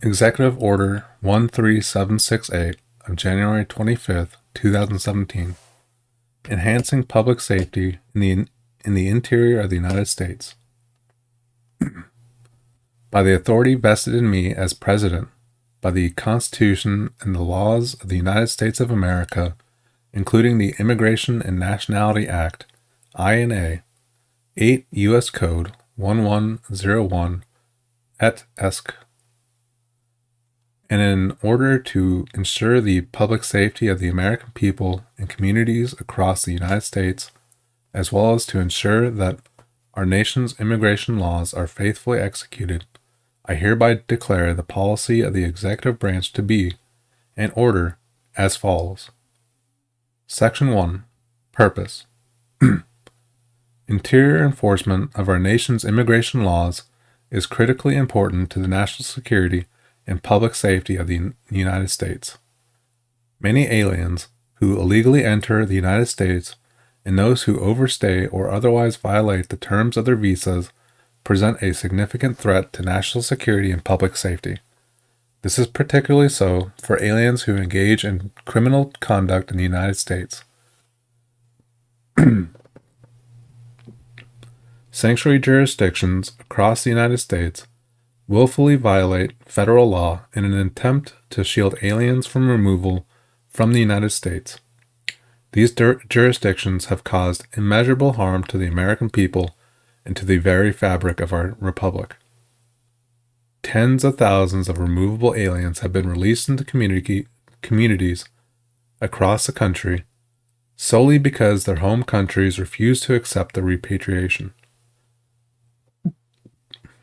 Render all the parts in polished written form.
Executive Order 13768 of January 25th, 2017, enhancing public safety in the interior of the United States. By the authority vested in me as President, by the Constitution and the laws of the United States of America, including the Immigration and Nationality Act, INA, 8 U.S. Code 1101 et sec. And in order to ensure the public safety of the American people and communities across the United States, as well as to ensure that our nation's immigration laws are faithfully executed, I hereby declare the policy of the executive branch to be, in order, as follows. Section 1. Purpose. Interior enforcement of our nation's immigration laws is critically important to the national security and public safety of the United States. Many aliens who illegally enter the United States and those who overstay or otherwise violate the terms of their visas present a significant threat to national security and public safety. This is particularly so for aliens who engage in criminal conduct in the United States. Sanctuary jurisdictions across the United States willfully violate federal law in an attempt to shield aliens from removal from the United States. These jurisdictions have caused immeasurable harm to the American people and to the very fabric of our republic. Tens of thousands of removable aliens have been released into communities across the country solely because their home countries refuse to accept their repatriation.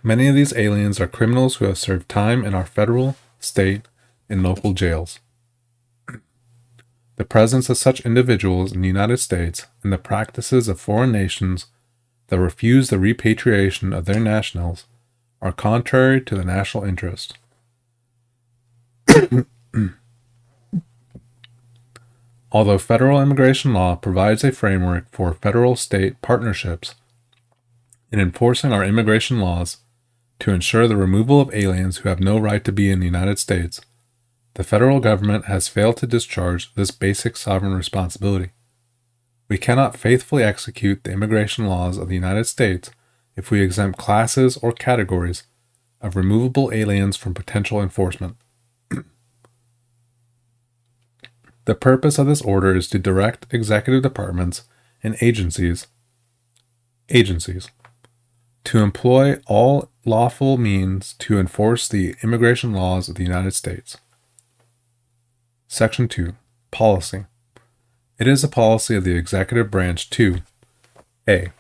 Many of these aliens are criminals who have served time in our federal, state, and local jails. The presence of such individuals in the United States and the practices of foreign nations that refuse the repatriation of their nationals are contrary to the national interest. Although federal immigration law provides a framework for federal-state partnerships in enforcing our immigration laws to ensure the removal of aliens who have no right to be in the United States, the federal government has failed to discharge this basic sovereign responsibility. We cannot faithfully execute the immigration laws of the United States if we exempt classes or categories of removable aliens from potential enforcement. The purpose of this order is to direct executive departments and agencies to employ all lawful means to enforce the immigration laws of the United States. Section 2. Policy. It is the policy of the executive branch to A.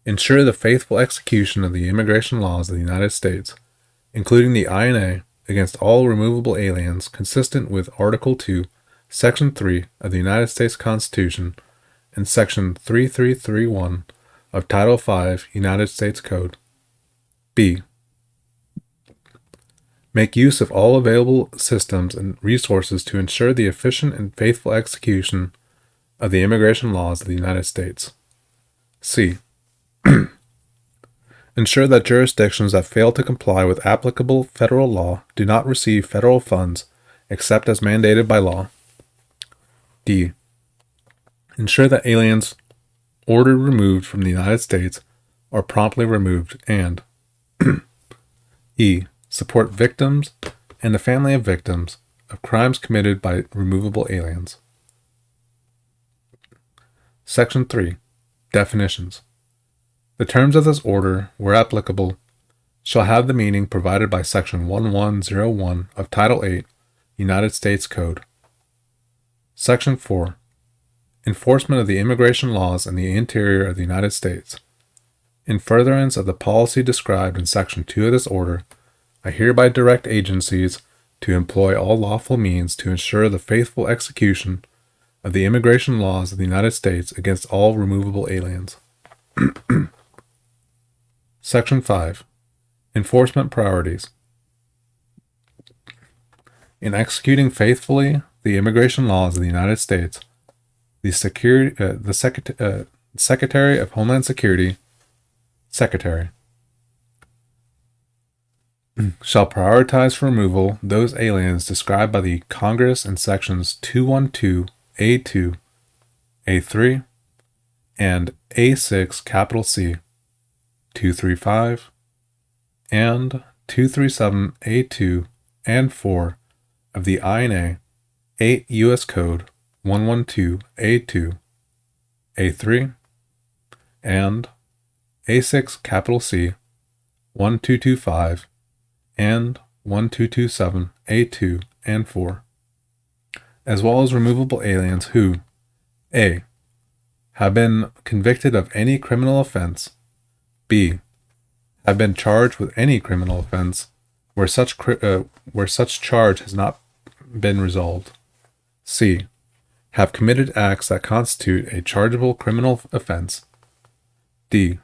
Ensure the faithful execution of the immigration laws of the United States, including the INA, against all removable aliens consistent with Article 2, Section 3 of the United States Constitution and Section 3331 of Title 5 United States Code. B. Make use of all available systems and resources to ensure the efficient and faithful execution of the immigration laws of the United States. C. Ensure that jurisdictions that fail to comply with applicable federal law do not receive federal funds except as mandated by law. D. Ensure that aliens ordered removed from the United States are promptly removed, and E. Support victims and the family of victims of crimes committed by removable aliens. Section 3. Definitions. The terms of this order, where applicable, shall have the meaning provided by Section 1101 of Title 8 United States Code. Section 4. Enforcement of the immigration laws in the interior of the United States. In furtherance of the policy described in Section 2 of this order, I hereby direct agencies to employ all lawful means to ensure the faithful execution of the immigration laws of the United States against all removable aliens. Section 5. Enforcement priorities. In executing faithfully the immigration laws of the United States, the Secretary of Homeland Security, Secretary, shall prioritize for removal those aliens described by the Congress in sections 212A2, A3, and A6 capital C, 235, and 237A2 and 4 of the INA 8 U.S. Code 112A2, A3, and A6 capital C, 1225, and 1227A2 and 4, as well as removable aliens who a. have been convicted of any criminal offense, b. have been charged with any criminal offense where such charge has not been resolved, c. have committed acts that constitute a chargeable criminal offense, d.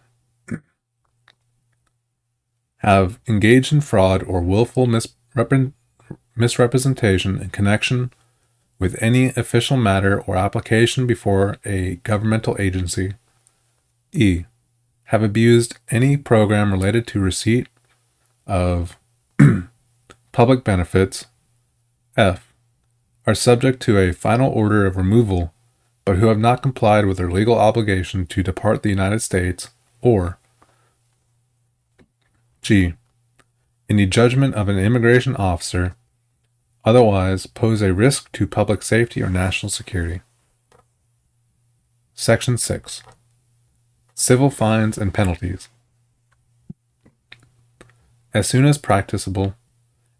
have engaged in fraud or willful misrepresentation in connection with any official matter or application before a governmental agency, e. have abused any program related to receipt of public benefits, f. are subject to a final order of removal but who have not complied with their legal obligation to depart the United States, or g. in the judgment of an immigration officer, otherwise pose a risk to public safety or national security. Section 6. Civil fines and penalties. As soon as practicable,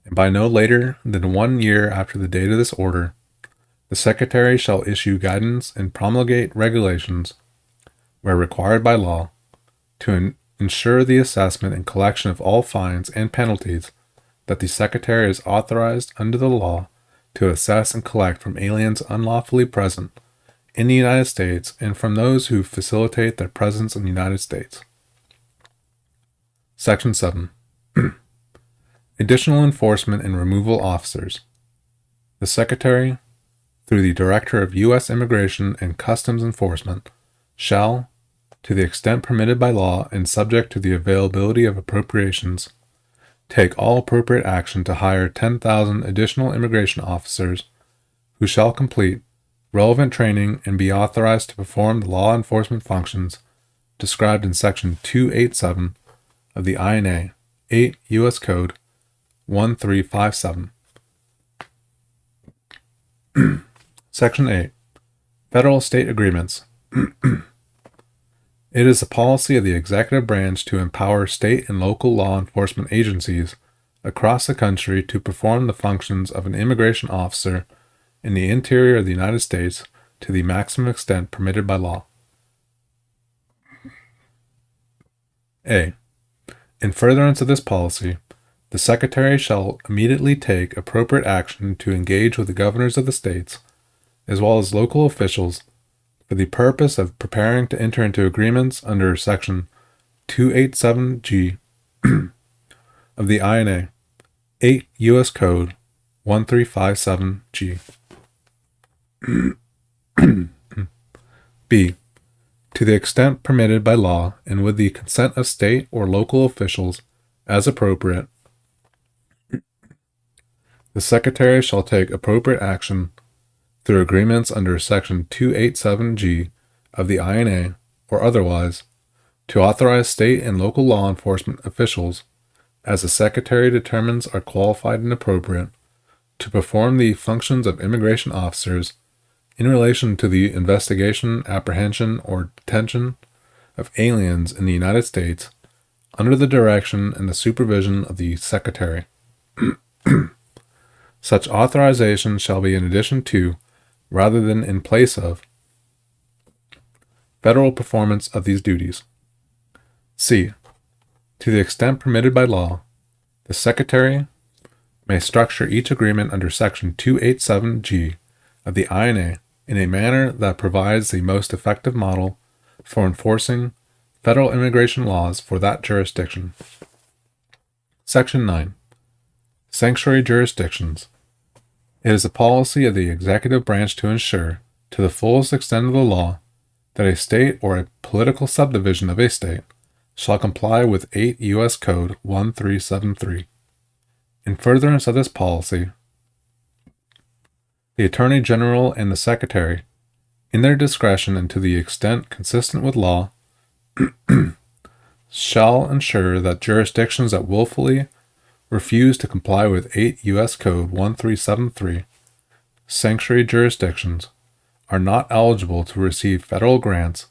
and by no later than 1 year after the date of this order, the Secretary shall issue guidance and promulgate regulations, where required by law, to ensure the assessment and collection of all fines and penalties that the Secretary is authorized under the law to assess and collect from aliens unlawfully present in the United States and from those who facilitate their presence in the United States. Section 7. Additional enforcement and removal officers. The Secretary, through the Director of U.S. Immigration and Customs Enforcement, shall, to the extent permitted by law and subject to the availability of appropriations, take all appropriate action to hire 10,000 additional immigration officers who shall complete relevant training and be authorized to perform the law enforcement functions described in Section 287 of the INA 8 U.S. Code 1357. Section 8. Federal-State Agreements. It is the policy of the executive branch to empower state and local law enforcement agencies across the country to perform the functions of an immigration officer in the interior of the United States to the maximum extent permitted by law. A. In furtherance of this policy, the Secretary shall immediately take appropriate action to engage with the governors of the states, as well as local officials, for the purpose of preparing to enter into agreements under Section 287G of the INA 8 U.S. Code 1357G. B. To the extent permitted by law and with the consent of state or local officials as appropriate, the Secretary shall take appropriate action through agreements under Section 287G of the INA or otherwise to authorize state and local law enforcement officials, as the Secretary determines are qualified and appropriate, to perform the functions of immigration officers in relation to the investigation, apprehension, or detention of aliens in the United States under the direction and the supervision of the Secretary. Such authorization shall be in addition to, rather than in place of, federal performance of these duties. C. To the extent permitted by law, the Secretary may structure each agreement under Section 287G of the INA in a manner that provides the most effective model for enforcing federal immigration laws for that jurisdiction. Section 9. Sanctuary jurisdictions. It is the policy of the executive branch to ensure, to the fullest extent of the law, that a state or a political subdivision of a state shall comply with 8 U.S. Code 1373. In furtherance of this policy, the Attorney General and the Secretary, in their discretion and to the extent consistent with law, shall ensure that jurisdictions that willfully refuse to comply with 8 U.S. Code 1373, sanctuary jurisdictions, are not eligible to receive federal grants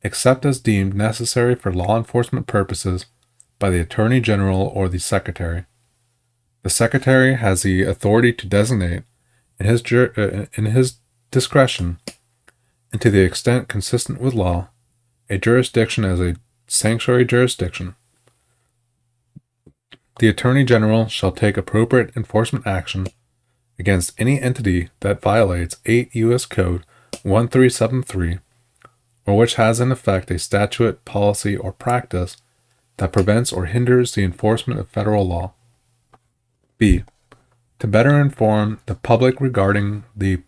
except as deemed necessary for law enforcement purposes by the Attorney General or the Secretary. The Secretary has the authority to designate, in his discretion, and to the extent consistent with law, a jurisdiction as a sanctuary jurisdiction. The Attorney General shall take appropriate enforcement action against any entity that violates 8 U.S. Code 1373 or which has in effect a statute, policy, or practice that prevents or hinders the enforcement of federal law. B. To better inform the public regarding the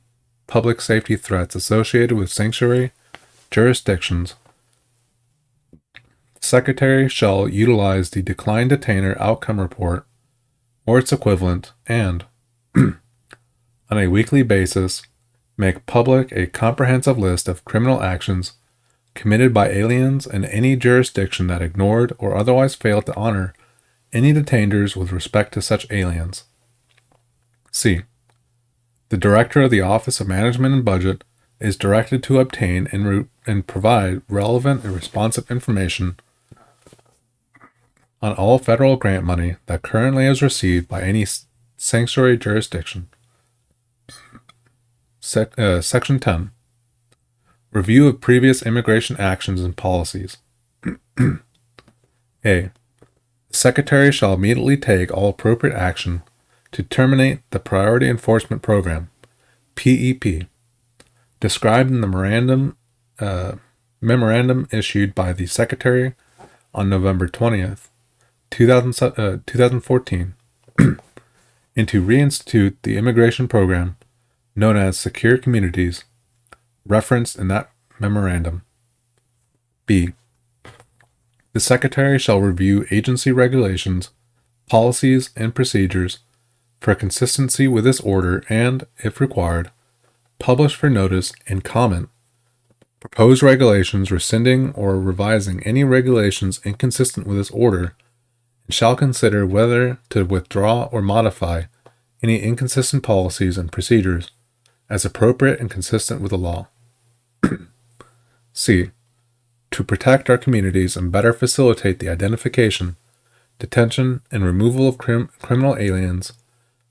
public safety threats associated with sanctuary jurisdictions, the Secretary shall utilize the Declined Detainer Outcome Report or its equivalent and, on a weekly basis, make public a comprehensive list of criminal actions committed by aliens in any jurisdiction that ignored or otherwise failed to honor any detainers with respect to such aliens. C. The Director of the Office of Management and Budget is directed to obtain and provide relevant and responsive information on all federal grant money that currently is received by any sanctuary jurisdiction. Section 10. Review of previous immigration actions and policies. A. The Secretary shall immediately take all appropriate action to terminate the Priority Enforcement Program, PEP, described in the memorandum issued by the Secretary on November 20th, 2014, and to reinstitute the immigration program known as Secure Communities, referenced in that memorandum. B. The Secretary shall review agency regulations, policies, and procedures for consistency with this order and, if required, publish for notice and comment proposed regulations rescinding or revising any regulations inconsistent with this order, and shall consider whether to withdraw or modify any inconsistent policies and procedures as appropriate and consistent with the law. C. To protect our communities and better facilitate the identification, detention, and removal of criminal aliens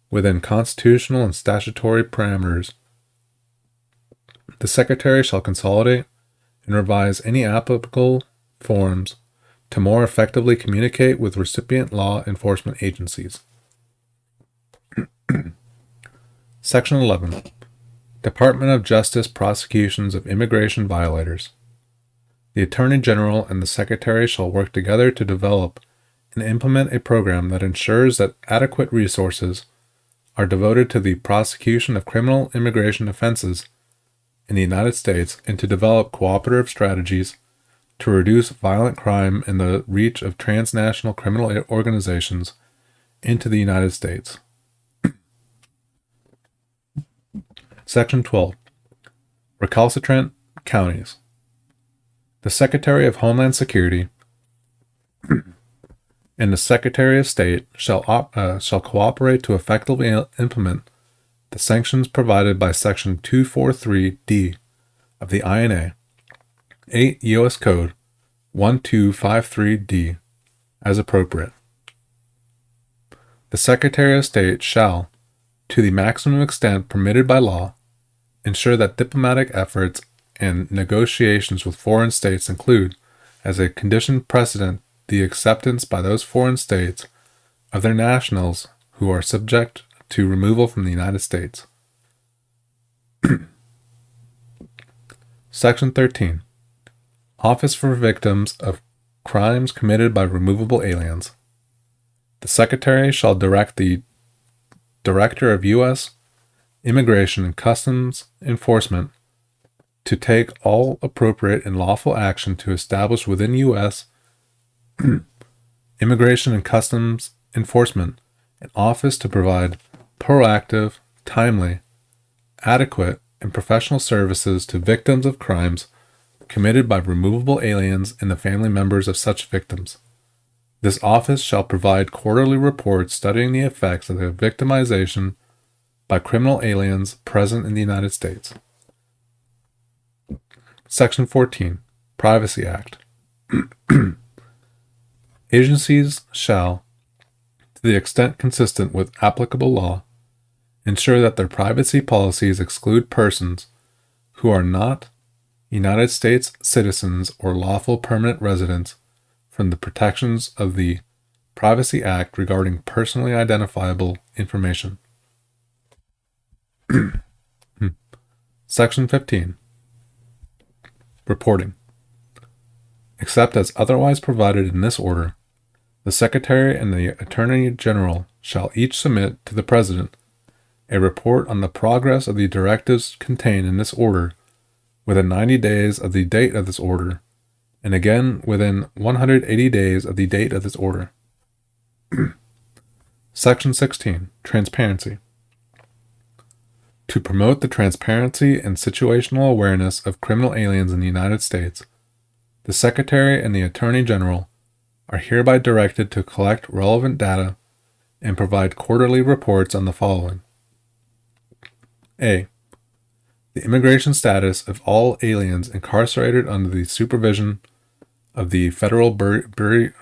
within constitutional and statutory parameters, the Secretary shall consolidate and revise any applicable forms to more effectively communicate with recipient law enforcement agencies. Section 11. Department of Justice Prosecutions of Immigration Violators. The Attorney General and the Secretary shall work together to develop and implement a program that ensures that adequate resources are devoted to the prosecution of criminal immigration offenses in the United States and to develop cooperative strategies to reduce violent crime and the reach of transnational criminal organizations into the United States. Section 12. Recalcitrant counties. The Secretary of Homeland Security and the Secretary of State shall cooperate to effectively implement the sanctions provided by Section 243D of the INA, 8 U.S. Code 1253D, as appropriate. The Secretary of State shall, to the maximum extent permitted by law, ensure that diplomatic efforts and negotiations with foreign states include, as a condition precedent, the acceptance by those foreign states of their nationals who are subject to removal from the United States. Section 13. Office for Victims of Crimes Committed by Removable Aliens. The Secretary shall direct the Director of U.S. Immigration and Customs Enforcement to take all appropriate and lawful action to establish within U.S. Immigration and Customs Enforcement an office to provide proactive, timely, adequate, and professional services to victims of crimes committed by removable aliens and the family members of such victims. This office shall provide quarterly reports studying the effects of the victimization by criminal aliens present in the United States. Section 14, Privacy Act. Agencies shall, to the extent consistent with applicable law, ensure that their privacy policies exclude persons who are not United States citizens or lawful permanent residents from the protections of the Privacy Act regarding personally identifiable information. Section 15. Reporting. Except as otherwise provided in this order, the Secretary and the Attorney General shall each submit to the President a report on the progress of the directives contained in this order within 90 days of the date of this order, and again within 180 days of the date of this order. Section 16. Transparency. To promote the transparency and situational awareness of criminal aliens in the United States, the Secretary and the Attorney General are hereby directed to collect relevant data and provide quarterly reports on the following. A. The immigration status of all aliens incarcerated under the supervision of the Federal Bureau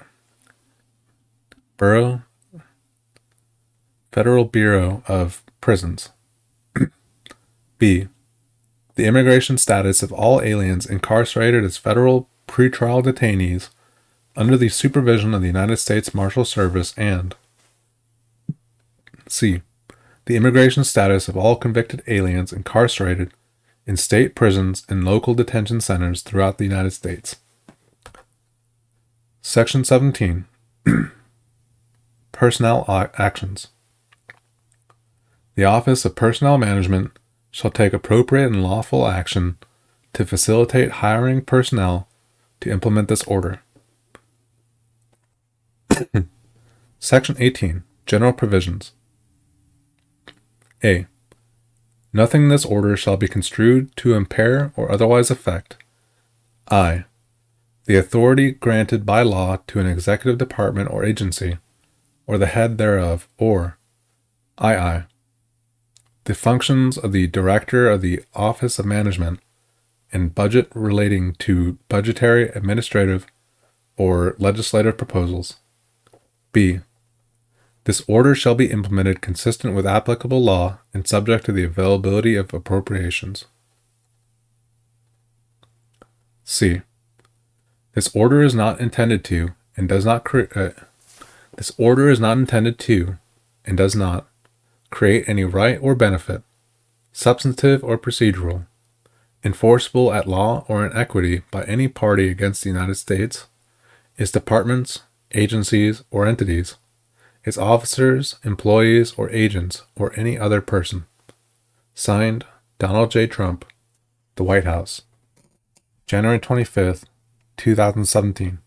of Prisons. B. The immigration status of all aliens incarcerated as federal pretrial detainees under the supervision of the United States Marshal Service, and C. The immigration status of all convicted aliens incarcerated in state prisons and local detention centers throughout the United States. Section 17. Personnel Actions. The Office of Personnel Management shall take appropriate and lawful action to facilitate hiring personnel to implement this order. Section 18. General Provisions. A. Nothing in this order shall be construed to impair or otherwise affect I. The authority granted by law to an executive department or agency, or the head thereof, or II. The functions of the Director of the Office of Management and budget relating to budgetary, administrative, or legislative proposals. B. This order shall be implemented consistent with applicable law and subject to the availability of appropriations. C. This order is not intended to and does not create any right or benefit, substantive or procedural, enforceable at law or in equity by any party against the United States, its departments, agencies, or entities, its officers, employees, or agents, or any other person. Signed, Donald J. Trump, The White House, January 25th, 2017.